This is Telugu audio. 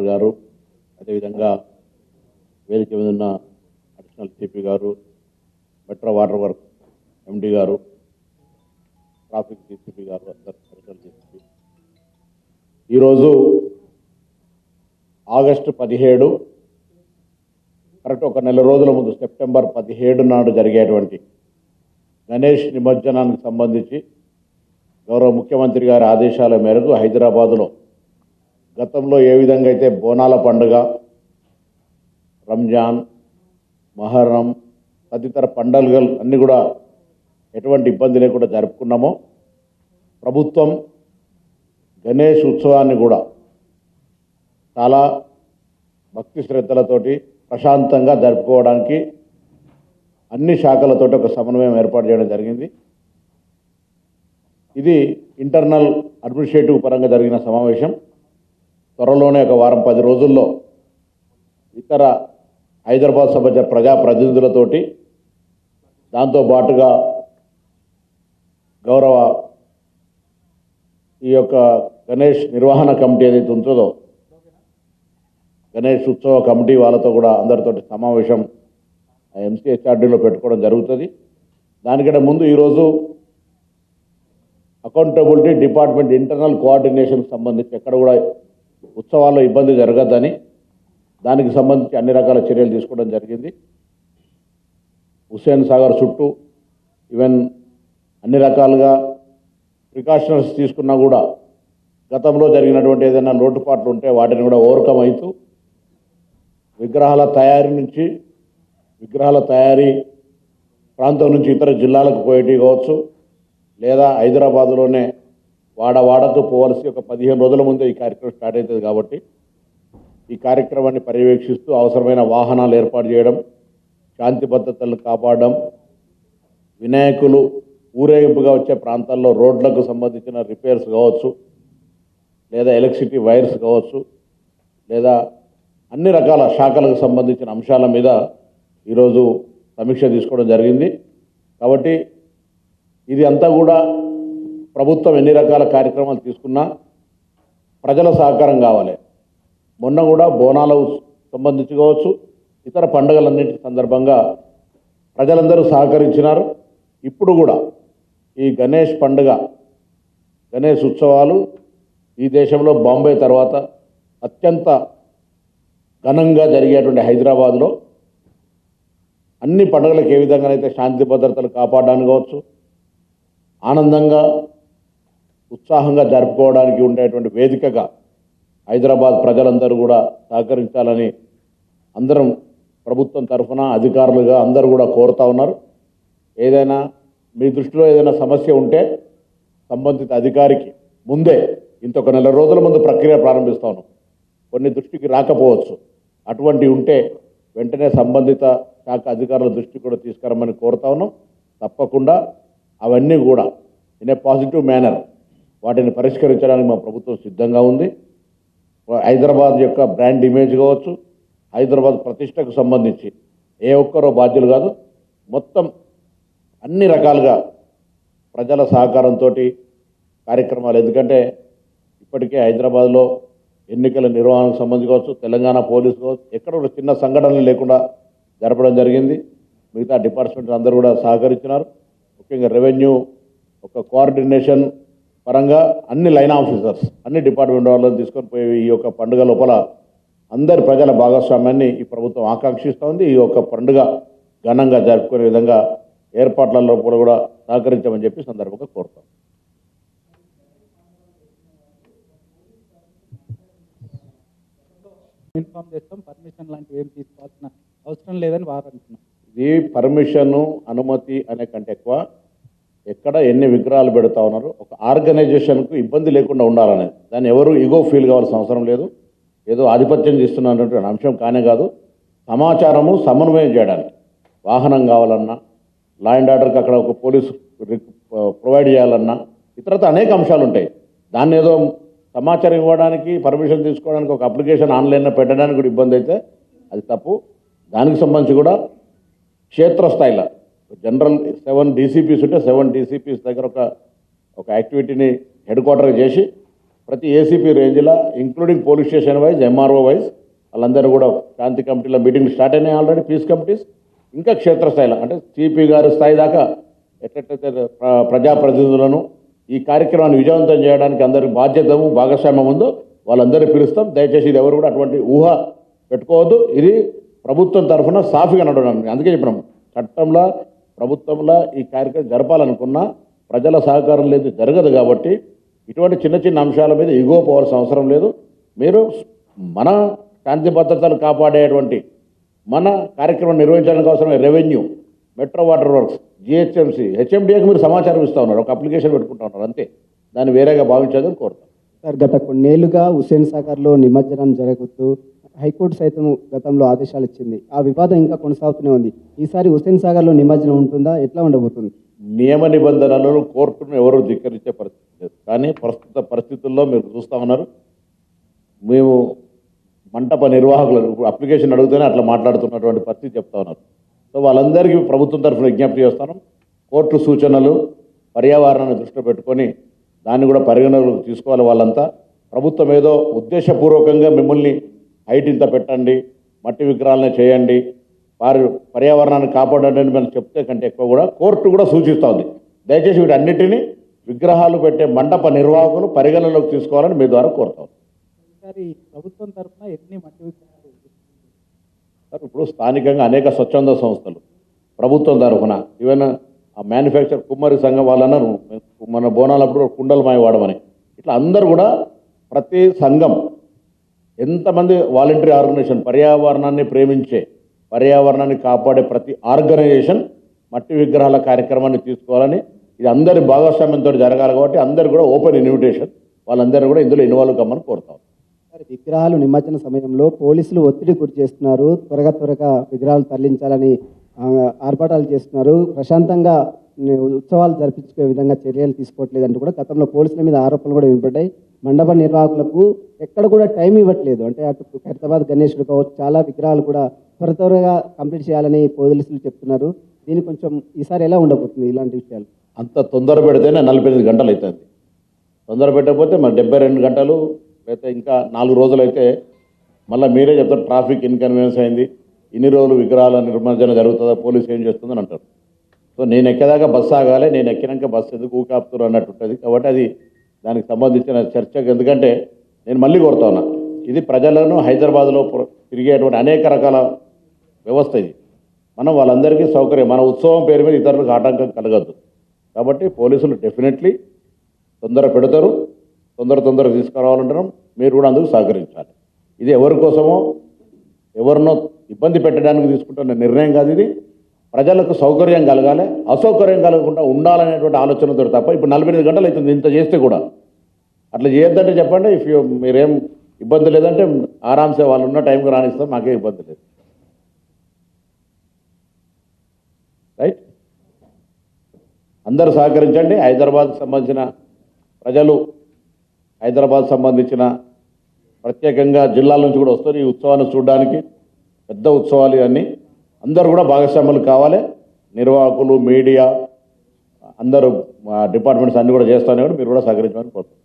గారు, అదేవిధంగా వేదిక మీద ఉన్న అడిషనల్ సిపి గారు, మెట్రో వాటర్ వర్క్ ఎండి గారు, ట్రాఫిక్ డీసీపీ గారు, అందరు అడిషనల్ డీసీపీ. ఈరోజు ఆగస్టు 17 కరెక్ట్ ఒక నెల రోజుల ముందు సెప్టెంబర్ 17 నాడు జరిగేటువంటి గణేష్ నిమజ్జనానికి సంబంధించి గౌరవ ముఖ్యమంత్రి గారి ఆదేశాల మేరకు హైదరాబాదులో గతంలో ఏ విధంగా అయితే బోనాల పండుగ, రంజాన్, మొహర్రం తదితర పండుగలు అన్నీ కూడా ఎటువంటి ఇబ్బంది లేకుండా జరుపుకున్నామో, ప్రభుత్వం గణేష్ ఉత్సవాన్ని కూడా చాలా భక్తి శ్రద్ధలతోటి ప్రశాంతంగా జరుపుకోవడానికి అన్ని శాఖలతోటి ఒక సమన్వయం ఏర్పాటు చేయడం జరిగింది. ఇది ఇంటర్నల్ అడ్మినిస్ట్రేటివ్ పరంగా జరిగిన సమావేశం. త్వరలోనే ఒక వారం 10 రోజుల్లో ఇతర హైదరాబాద్ సభ ప్రజాప్రతినిధులతోటి, దాంతోపాటుగా గౌరవ ఈ యొక్క గణేష్ నిర్వహణ కమిటీ ఏదైతే ఉంటుందో, గణేష్ ఉత్సవ కమిటీ వాళ్ళతో కూడా అందరితోటి సమావేశం ఎంసీహెచ్ఆర్డీలో పెట్టుకోవడం జరుగుతుంది. దానికంటే ముందు ఈరోజు అకౌంటబిలిటీ డిపార్ట్మెంట్ ఇంటర్నల్ కోఆర్డినేషన్కి సంబంధించి ఎక్కడ కూడా ఉత్సవాల్లో ఇబ్బంది జరగద్దని దానికి సంబంధించి అన్ని రకాల చర్యలు తీసుకోవడం జరిగింది. హుస్సేన్ సాగర్ చుట్టూ ఈవెన్ అన్ని రకాలుగా ప్రికాషనర్స్ తీసుకున్నా కూడా గతంలో జరిగినటువంటి ఏదైనా లోటుపాట్లు ఉంటే వాటిని కూడా ఓవర్కమ్ అవుతూ విగ్రహాల తయారీ ప్రాంతం నుంచి ఇతర జిల్లాలకు పోయేటి కావచ్చు, లేదా హైదరాబాదులోనే వాడకు పోవలసి ఒక 15 రోజుల ముందే ఈ కార్యక్రమం స్టార్ట్ అవుతుంది. కాబట్టి ఈ కార్యక్రమాన్ని పర్యవేక్షిస్తూ అవసరమైన వాహనాలు ఏర్పాటు చేయడం, శాంతి భద్రతలను కాపాడడం, వినాయకులు ఊరేగింపుగా వచ్చే ప్రాంతాల్లో రోడ్లకు సంబంధించిన రిపేర్స్ కావచ్చు, లేదా ఎలక్ట్రిసిటీ వైర్స్ కావచ్చు, లేదా అన్ని రకాల శాఖలకు సంబంధించిన అంశాల మీద ఈరోజు సమీక్ష తీసుకోవడం జరిగింది. కాబట్టి ఇది అంతా కూడా ప్రభుత్వం ఎన్ని రకాల కార్యక్రమాలు తీసుకున్నా ప్రజల సహకారం కావాలి. మొన్న కూడా బోనాలకు సంబంధించి కావచ్చు, ఇతర పండుగలన్నింటి సందర్భంగా ప్రజలందరూ సహకరించినారు. ఇప్పుడు కూడా ఈ గణేష్ పండుగ, గణేష్ ఉత్సవాలు ఈ దేశంలో బాంబే తర్వాత అత్యంత ఘనంగా జరిగేటువంటి హైదరాబాద్లో అన్ని పండుగలకు ఏ విధంగానైతే శాంతి భద్రతలు కాపాడడానికి కావచ్చు, ఆనందంగా ఉత్సాహంగా జరుపుకోవడానికి ఉండేటువంటి వేదికగా హైదరాబాద్ ప్రజలందరూ కూడా సహకరించాలని అందరం ప్రభుత్వం తరఫున అధికారులుగా అందరూ కూడా కోరుతా ఉన్నారు. ఏదైనా మీ దృష్టిలో ఏదైనా సమస్య ఉంటే సంబంధిత అధికారికి ముందే ఇంకొక నెల రోజుల ముందు ప్రక్రియ ప్రారంభిస్తా ఉన్నాం. కొన్ని దృష్టికి రాకపోవచ్చు, అటువంటివి ఉంటే వెంటనే సంబంధిత శాఖ అధికారుల దృష్టికి కూడా తీసుకురమ్మని కోరుతా ఉన్నాం. తప్పకుండా అవన్నీ కూడా ఇన్ ఏ పాజిటివ్ మేనర్ వాటిని పరిష్కరించడానికి మా ప్రభుత్వం సిద్ధంగా ఉంది. హైదరాబాద్ యొక్క బ్రాండ్ ఇమేజ్ కావచ్చు, హైదరాబాద్ ప్రతిష్టకు సంబంధించి ఏ ఒక్కరో బాధ్యులు కాదు, మొత్తం అన్ని రకాలుగా ప్రజల సహకారంతో కార్యక్రమాలు. ఎందుకంటే ఇప్పటికే హైదరాబాద్లో ఎన్నికల నిర్వహణకు సంబంధించి కావచ్చు, తెలంగాణ పోలీసు కావచ్చు, ఎక్కడ కూడా చిన్న సంఘటనలు లేకుండా జరపడం జరిగింది. మిగతా డిపార్ట్మెంట్ అందరూ కూడా సహకరించినారు. ముఖ్యంగా రెవెన్యూ ఒక కోఆర్డినేషన్ పరంగా అన్ని లైన్ ఆఫీసర్స్, అన్ని డిపార్ట్మెంట్ వాళ్ళని తీసుకొని పోయి ఈ యొక్క పండుగ లోపల అందరి ప్రజల భాగస్వామ్యాన్ని ఈ ప్రభుత్వం ఆకాంక్షిస్తూ ఉంది. ఈ యొక్క పండుగ ఘనంగా జరుపుకునే విధంగా ఏర్పాట్ల లోపల కూడా సహకరించమని చెప్పి సందర్భంగా కోరుతాం. ఇన్ఫార్మ్ చేస్తాం. పర్మిషన్ లాంటివి ఏం తీసుకోవాల్సిన అవసరం లేదని వారు అంటున్నాం. ఇది పర్మిషను, అనుమతి అనే కంటే ఎక్కువ ఎక్కడ ఎన్ని విగ్రహాలు పెడతా ఉన్నారు, ఒక ఆర్గనైజేషన్కు ఇబ్బంది లేకుండా ఉండాలనేది. దాన్ని ఎవరు ఈగో ఫీల్ కావాల్సిన అవసరం లేదు. ఏదో ఆధిపత్యం చేస్తున్నటువంటి అంశం కానే కాదు. సమాచారము సమన్వయం చేయడానికి వాహనం కావాలన్నా, లా అండ్ ఆర్డర్కి అక్కడ ఒక పోలీసు ప్రొవైడ్ చేయాలన్నా, ఇతరత అనేక అంశాలు ఉంటాయి. దాన్ని ఏదో సమాచారం ఇవ్వడానికి, పర్మిషన్ తీసుకోవడానికి ఒక అప్లికేషన్ ఆన్లైన్లో పెట్టడానికి కూడా ఇబ్బంది అయితే అది తప్పు. దానికి సంబంధించి కూడా క్షేత్రస్థాయిలో జనరల్ 7 DCPs ఉంటే 7 DCPs దగ్గర ఒక యాక్టివిటీని హెడ్ క్వార్టర్ చేసి ప్రతి ఏసీపీ రేంజ్లో including police station wise MRO wise వాళ్ళందరూ కూడా శాంతి కమిటీలో మీటింగ్లు స్టార్ట్ అయినాయి ఆల్రెడీ, పీస్ కమిటీస్. ఇంకా క్షేత్రస్థాయిలో అంటే సిపి గారి స్థాయి దాకా ఎట్లయితే ప్రజాప్రతినిధులను ఈ కార్యక్రమాన్ని విజయవంతం చేయడానికి అందరి బాధ్యతము భాగస్వామ్యం ఉందో వాళ్ళందరినీ పిలుస్తాం. దయచేసి ఇది ఎవరు కూడా అటువంటి ఊహ పెట్టుకోవద్దు. ఇది ప్రభుత్వం తరఫున సాఫీగా నడవడానికి, అందుకే చెప్పినాం చట్టంలో ప్రభుత్వంలో ఈ కార్యక్రమం జరపాలనుకున్నా ప్రజల సహకారం లేదు, జరగదు. కాబట్టి ఇటువంటి చిన్న చిన్న అంశాల మీద ఇగో పోవాల్సిన అవసరం లేదు. మీరు మన శాంతి భద్రతలు కాపాడేటువంటి మన కార్యక్రమం నిర్వహించడానికి అవసరమైన revenue, metro water works, GHMC, హెచ్ఎండిఏకి మీరు సమాచారం ఇస్తూ ఉన్నారు, ఒక అప్లికేషన్ పెట్టుకుంటా ఉన్నారు, అంతే. దాన్ని వేరేగా భావించేదని కోరుతాం. సార్, గత కొన్నేళ్లుగా హుస్సేన్ సాగర్లో నిమజ్జనం జరగొద్దు, హైకోర్టు సైతం గతంలో ఆదేశాలు ఇచ్చింది. ఆ వివాదం ఇంకా కొనసాగుతూనే ఉంది. ఈసారి హుస్సేన్ సాగర్లో నిమజ్జనం ఉంటుందా, ఎట్లా ఉండబోతుంది? నియమ నిబంధనలను కోర్టును ఎవరు ధిక్కరించే పరిస్థితి లేదు. కానీ ప్రస్తుత పరిస్థితుల్లో మీరు చూస్తూ ఉన్నారు, మేము మంటప నిర్వాహకులు ఇప్పుడు అప్లికేషన్ అడిగితేనే అట్లా మాట్లాడుతున్నటువంటి పరిస్థితి చెప్తా ఉన్నారు. సో వాళ్ళందరికీ ప్రభుత్వం తరఫున విజ్ఞప్తి చేస్తాను, కోర్టు సూచనలు పర్యావరణాన్ని దృష్టిలో పెట్టుకొని దాన్ని కూడా పరిగణలోకి తీసుకోవాలి. వాళ్ళంతా ప్రభుత్వం ఏదో ఉద్దేశపూర్వకంగా మిమ్మల్ని హైట్ ఇంత పెట్టండి, మట్టి విగ్రహాలనే చేయండి, పర్యావరణాన్ని కాపాడండి అని మనం చెప్తే కంటే ఎక్కువ కూడా కోర్టు కూడా సూచిస్తోంది. దయచేసి వీటన్నిటినీ విగ్రహాలు పెట్టే మండప నిర్వాహకులు పరిగణలోకి తీసుకోవాలని మీ ద్వారా కోరుతాం. ఈసారి ప్రభుత్వం తరఫున ఎన్ని మట్టి విగ్రహాలు? సార్, ఇప్పుడు స్థానికంగా అనేక స్వచ్ఛంద సంస్థలు ప్రభుత్వం తరఫున, ఈవెన్ ఆ మ్యానుఫ్యాక్చర్ కుమ్మరి సంఘం వాళ్ళన్నారు మన బోనాలప్పుడు కుండలు మాయ వాడమని, ఇట్లా అందరూ కూడా ప్రతి సంఘం ఎంతమంది వాలంటరీ ఆర్గనైజేషన్ పర్యావరణాన్ని ప్రేమించే, పర్యావరణాన్ని కాపాడే ప్రతి ఆర్గనైజేషన్ మట్టి విగ్రహాల కార్యక్రమాన్ని తీసుకోవాలని, ఇది అందరి భాగస్వామ్యంతో జరగాలి. కాబట్టి అందరు కూడా ఓపెన్ ఇన్విటేషన్, వాళ్ళందరూ కూడా ఇందులో ఇన్వాల్వ్ కమ్మని కోరుతాం. విగ్రహాలు నిమజ్జన సమయంలో పోలీసులు ఒత్తిడి గురి చేస్తున్నారు, త్వరగా విగ్రహాలు తరలించాలని ఆర్భాటాలు చేస్తున్నారు, ప్రశాంతంగా ఉత్సవాలు జరిపించుకునే విధంగా చర్యలు తీసుకోవట్లేదంటూ కూడా గతంలో పోలీసుల మీద ఆరోపణలు కూడా వినపడ్డాయి. మండప నిర్వాహకులకు ఎక్కడ కూడా టైం ఇవ్వట్లేదు. అంటే అటు ఖైరతాబాద్ గణేశుడు కావచ్చు, చాలా విగ్రహాలు కూడా త్వరగా కంప్లీట్ చేయాలని పోలీసులు చెప్తున్నారు. దీన్ని కొంచెం ఈసారి ఎలా ఉండబోతుంది ఇలాంటి విషయాలు? అంత తొందర పెడితేనే 48 గంటలు అవుతుంది. తొందర పెట్టకపోతే మరి 72 గంటలు లేకపోతే ఇంకా 4 రోజులు అయితే మళ్ళీ మీరే చెప్తారు ట్రాఫిక్ ఇన్కన్వీనియన్స్ అయింది, ఇన్ని రోజులు విగ్రహాల నిర్మాణం జరుగుతుందా, పోలీసు ఏం చేస్తుందని అంటారు. సో నేను ఎక్కేదాకా బస్సు ఆగాలి, నేను ఎక్కినాక బస్సు ఎందుకు ఊకాపుతారు అన్నట్టు ఉంటుంది. కాబట్టి అది దానికి సంబంధించిన చర్చకు, ఎందుకంటే నేను మళ్ళీ కోరుతా ఉన్నా, ఇది ప్రజలను హైదరాబాద్లో తిరిగేటువంటి అనేక రకాల వ్యవస్థ ఇది. మనం వాళ్ళందరికీ సౌకర్యం, మన ఉత్సవం పేరు మీద ఇతరులకు ఆటంకం కలగద్దు. కాబట్టి పోలీసులు డెఫినెట్లీ తొందర పెడతారు, తొందరగా తీసుకురావాలంటారు. మీరు కూడా అందుకు సహకరించాలి. ఇది ఎవరి కోసమో ఎవరినో ఇబ్బంది పెట్టడానికి తీసుకుంటున్న నిర్ణయం కాదు. ఇది ప్రజలకు సౌకర్యం కలగాలి, అసౌకర్యం కలగకుండా ఉండాలనేటువంటి ఆలోచనతో తప్ప. ఇప్పుడు 48 గంటలు అవుతుంది ఇంత చేస్తే కూడా. అట్లా చేయొద్దంటే చెప్పండి, మీరేం ఇబ్బంది లేదంటే ఆరామ్సే వాళ్ళు ఉన్న టైంకి రాణిస్తాం, మాకే ఇబ్బంది లేదు. రైట్, అందరూ సహకరించండి. హైదరాబాద్ సంబంధించిన ప్రజలు, హైదరాబాద్ సంబంధించిన ప్రత్యేకంగా జిల్లాల నుంచి కూడా వస్తారు ఈ ఉత్సవాన్ని చూడడానికి. పెద్ద ఉత్సవాలు ఇవన్నీ, అందరూ కూడా భాగస్వాములు కావాలి. నిర్వాహకులు, మీడియా, అందరూ డిపార్ట్మెంట్స్ అన్నీ కూడా చేస్తానే కూడా మీరు కూడా సహకరించమని కోరుతున్నాను.